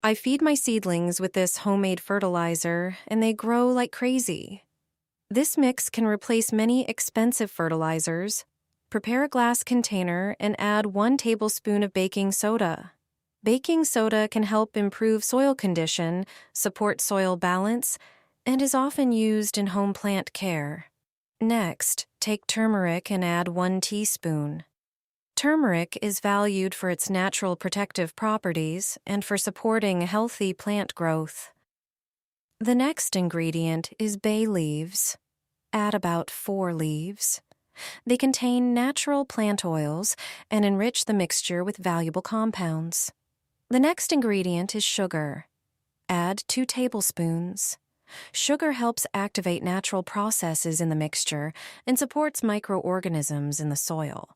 I feed my seedlings with this homemade fertilizer, and they grow like crazy. This mix can replace many expensive fertilizers. Prepare a glass container and add 1 tablespoon of baking soda. Baking soda can help improve soil condition, support soil balance, and is often used in home plant care. Next, take turmeric and add 1 teaspoon. Turmeric is valued for its natural protective properties and for supporting healthy plant growth. The next ingredient is bay leaves. Add about 4 leaves. They contain natural plant oils and enrich the mixture with valuable compounds. The next ingredient is sugar. Add 2 tablespoons. Sugar helps activate natural processes in the mixture and supports microorganisms in the soil.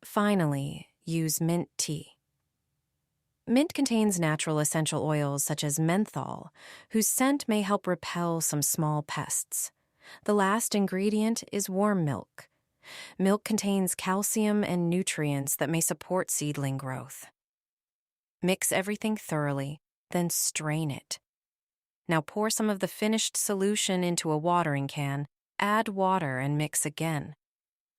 Finally, use mint tea. Mint contains natural essential oils such as menthol, whose scent may help repel some small pests. The last ingredient is warm milk. Milk contains calcium and nutrients that may support seedling growth. Mix everything thoroughly, then strain it. Now pour some of the finished solution into a watering can, add water and mix again.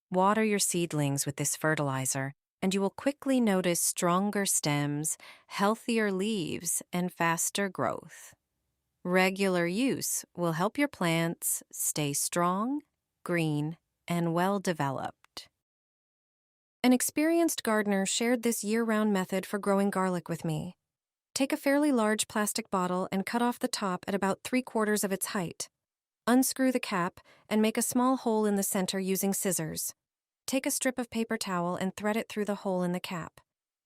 Water your seedlings with this fertilizer, and you will quickly notice stronger stems, healthier leaves, and faster growth. Regular use will help your plants stay strong, green, and well-developed. An experienced gardener shared this year-round method for growing garlic with me. Take a fairly large plastic bottle and cut off the top at about 3/4 of its height. Unscrew the cap and make a small hole in the center using scissors. Take a strip of paper towel and thread it through the hole in the cap.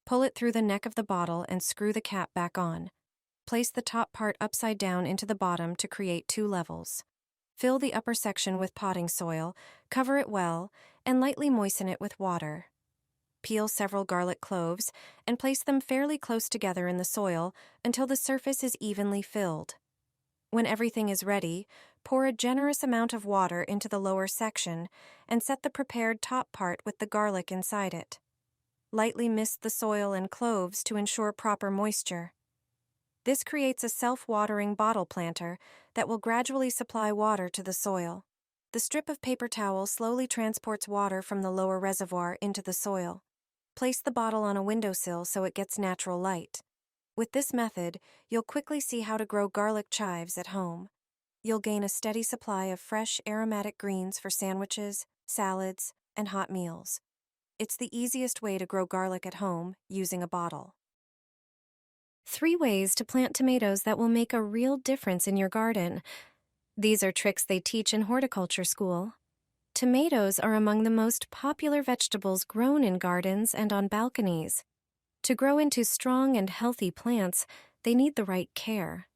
Pull it through the neck of the bottle and screw the cap back on. Place the top part upside down into the bottom to create 2 levels. Fill the upper section with potting soil, cover it well, and lightly moisten it with water. Peel several garlic cloves and place them fairly close together in the soil until the surface is evenly filled. When everything is ready, pour a generous amount of water into the lower section and set the prepared top part with the garlic inside it. Lightly mist the soil and cloves to ensure proper moisture. This creates a self-watering bottle planter that will gradually supply water to the soil. The strip of paper towel slowly transports water from the lower reservoir into the soil. Place the bottle on a windowsill so it gets natural light. With this method, you'll quickly see how to grow garlic chives at home. You'll gain a steady supply of fresh, aromatic greens for sandwiches, salads, and hot meals. It's the easiest way to grow garlic at home using a bottle. 3 ways to plant tomatoes that will make a real difference in your garden. These are tricks they teach in horticulture school. Tomatoes are among the most popular vegetables grown in gardens and on balconies. To grow into strong and healthy plants, they need the right care.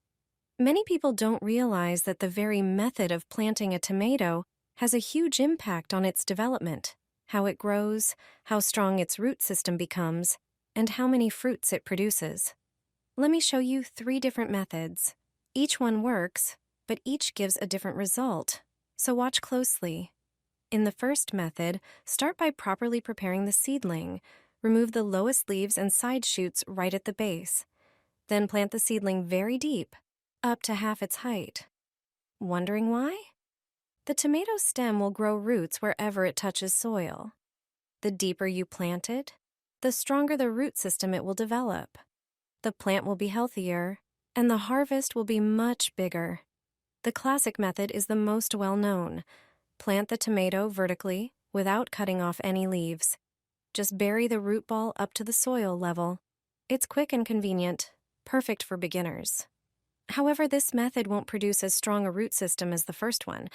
Many people don't realize that the very method of planting a tomato has a huge impact on its development, how it grows, how strong its root system becomes, and how many fruits it produces. Let me show you 3 different methods. Each one works, but each gives a different result, so watch closely. In the first method, start by properly preparing the seedling. Remove the lowest leaves and side shoots right at the base. Then plant the seedling very deep, up to half its height. Wondering why? The tomato stem will grow roots wherever it touches soil. The deeper you plant it, the stronger the root system it will develop. The plant will be healthier, and the harvest will be much bigger. The classic method is the most well-known. Plant the tomato vertically without cutting off any leaves. Just bury the root ball up to the soil level. It's quick and convenient, perfect for beginners. However, this method won't produce as strong a root system as the first one.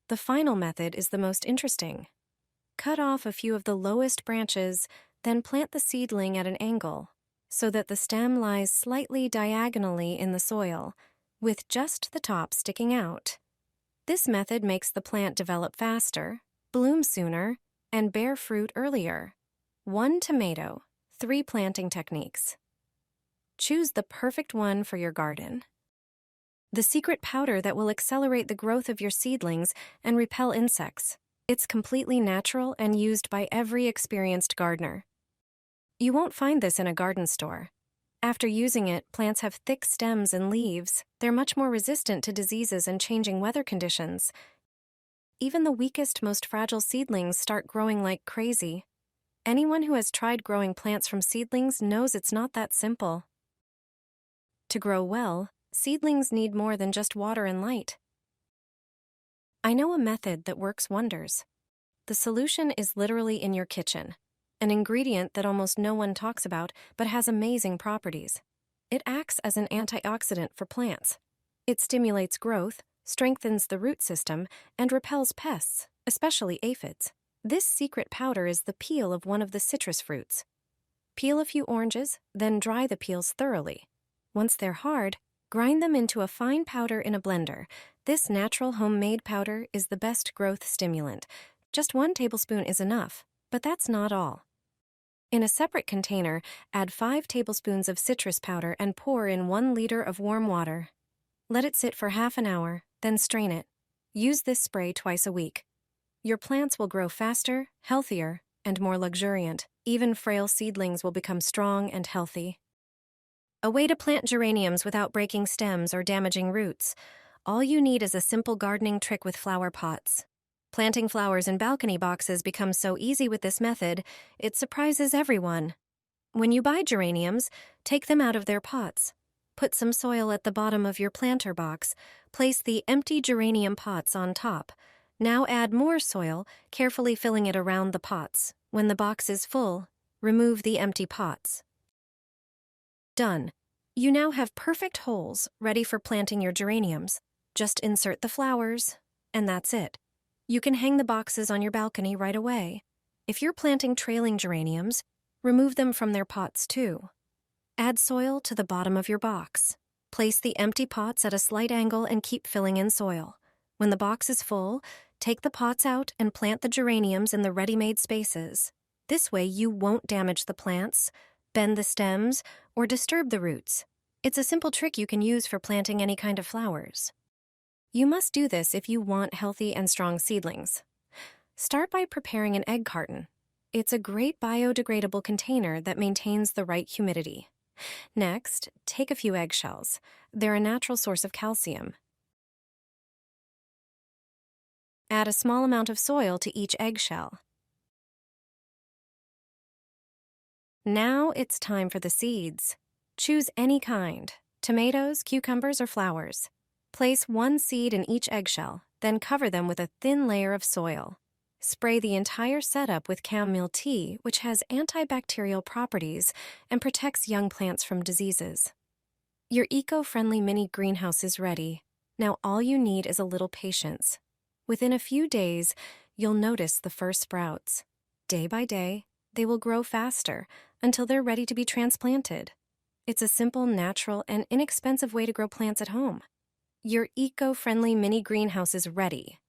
The final method is the most interesting. Cut off a few of the lowest branches, then plant the seedling at an angle, so that the stem lies slightly diagonally in the soil, with just the top sticking out. This method makes the plant develop faster, bloom sooner, and bear fruit earlier. 1 tomato, 3 planting techniques. Choose the perfect one for your garden. The secret powder that will accelerate the growth of your seedlings and repel insects. It's completely natural and used by every experienced gardener. You won't find this in a garden store. After using it, plants have thick stems and leaves. They're much more resistant to diseases and changing weather conditions. Even the weakest, most fragile seedlings start growing like crazy. Anyone who has tried growing plants from seedlings knows it's not that simple. To grow well, seedlings need more than just water and light. I know a method that works wonders. The solution is literally in your kitchen, an ingredient that almost no one talks about but has amazing properties. It acts as an antioxidant for plants. It stimulates growth, strengthens the root system, and repels pests, especially aphids. This secret powder is the peel of one of the citrus fruits. Peel a few oranges, then dry the peels thoroughly. Once they're hard, grind them into a fine powder in a blender. This natural homemade powder is the best growth stimulant. Just 1 tablespoon is enough, but that's not all. In a separate container, add 5 tablespoons of citrus powder and pour in 1 liter of warm water. Let it sit for half an hour, then strain it. Use this spray twice a week. Your plants will grow faster, healthier, and more luxuriant. Even frail seedlings will become strong and healthy. A way to plant geraniums without breaking stems or damaging roots. All you need is a simple gardening trick with flower pots. Planting flowers in balcony boxes becomes so easy with this method, it surprises everyone. When you buy geraniums, take them out of their pots. Put some soil at the bottom of your planter box. Place the empty geranium pots on top. Now add more soil, carefully filling it around the pots. When the box is full, remove the empty pots. Done. You now have perfect holes ready for planting your geraniums. Just insert the flowers, and that's it. You can hang the boxes on your balcony right away. If you're planting trailing geraniums, remove them from their pots too. Add soil to the bottom of your box. Place the empty pots at a slight angle and keep filling in soil. When the box is full, take the pots out and plant the geraniums in the ready-made spaces. This way you won't damage the plants, bend the stems, or disturb the roots. It's a simple trick you can use for planting any kind of flowers. You must do this if you want healthy and strong seedlings. Start by preparing an egg carton. It's a great biodegradable container that maintains the right humidity. Next, take a few eggshells. They're a natural source of calcium. Add a small amount of soil to each eggshell. Now it's time for the seeds. Choose any kind: tomatoes, cucumbers, or flowers. Place 1 seed in each eggshell, then cover them with a thin layer of soil. Spray the entire setup with chamomile tea, which has antibacterial properties and protects young plants from diseases. Your eco-friendly mini greenhouse is ready. Now all you need is a little patience. Within a few days, you'll notice the first sprouts. Day by day, they will grow faster until they're ready to be transplanted. It's a simple, natural, and inexpensive way to grow plants at home. Your eco-friendly mini greenhouse is ready.